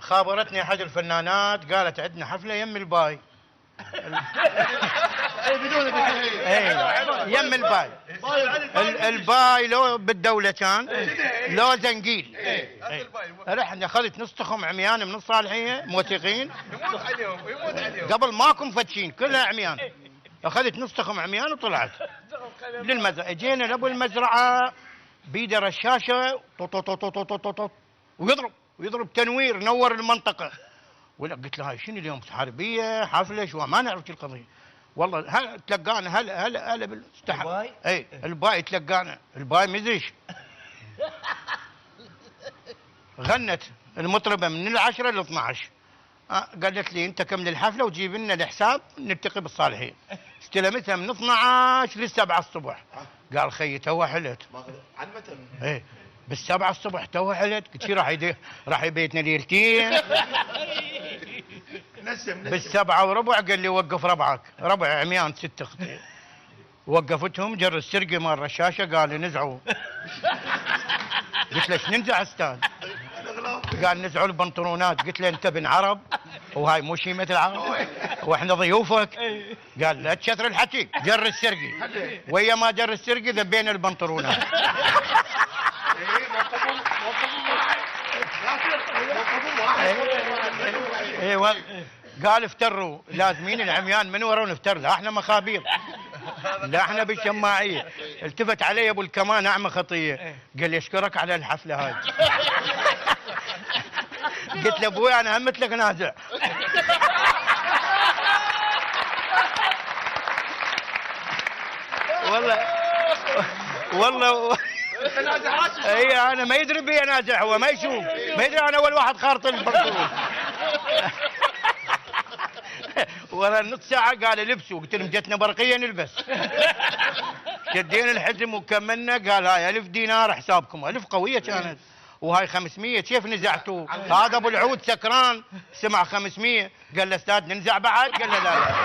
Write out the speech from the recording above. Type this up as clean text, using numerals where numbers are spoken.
خابرتني احد الفنانات قالت عندنا حفله يم الباي. بدون يم الباي. الباي لو بالدوله كان لو زنقيل. رحنا اخذت نص تخم عميان من الصالحيه موثقين قبل ماكو مفتشين كلها عميان. اخذت نص تخم عميان وطلعت للمزرعه. اجينا لابو المزرعه بيده رشاشه ويضرب تنوير نور المنطقه. ولا قلت له هاي شنو اليوم حربيه حفله شو ما نعرف شو القضيه. والله هل تلقانا هلا الباي؟ اي الباي تلقانا الباي مزرش. غنت المطربه من 10 ل 12. قالت لي انت كمل الحفله وجيب لنا الحساب نلتقي بالصالحيه. استلمتها من 12 ل 7 الصبح. قال خيي تو حلت عن متى؟ ايه بالسبعة الصبح تو حلت. قلت شي راح يبيتنا ليلتين. نسم بالسبعة وربع قال لي وقف ربعك. ربع عميان 6 اختي وقفتهم. جر السرقه مال الرشاشه قال لي نزعوا. قلت له ايش ننزع استاذ؟ قال نزعوا البنطلونات. قلت له انت بن عرب وهاي مو شيمه العرب واحنا ضيوفك. قال لا تشثر الحكي. جر السرقه ويا ما جر السرقه ذبينا البنطلونات. ايوه قال افتروا لازمين العميان من ورا ونفتر. لا احنا مخابير لا احنا بالشماعيه. التفت علي ابو الكمان اعمى خطيه قال لي اشكرك على الحفله هاي. قلت له ابوي انا هم مثلك نازع. والله اي انا ما يدري بي نازع. هو ما يشوف ما يدري انا اول واحد خارط البنطلون. ورا نص ساعه قال لبسوا. قلت لهم جتنا برقيه نلبس. شدينا الحزم وكملنا. قال هاي 1000 دينار حسابكم. 1000 قويه كانت وهاي 500 كيف نزعتوا؟ هذا ابو العود سكران سمع 500 قال له استاذ ننزع بعد؟ قال له لا.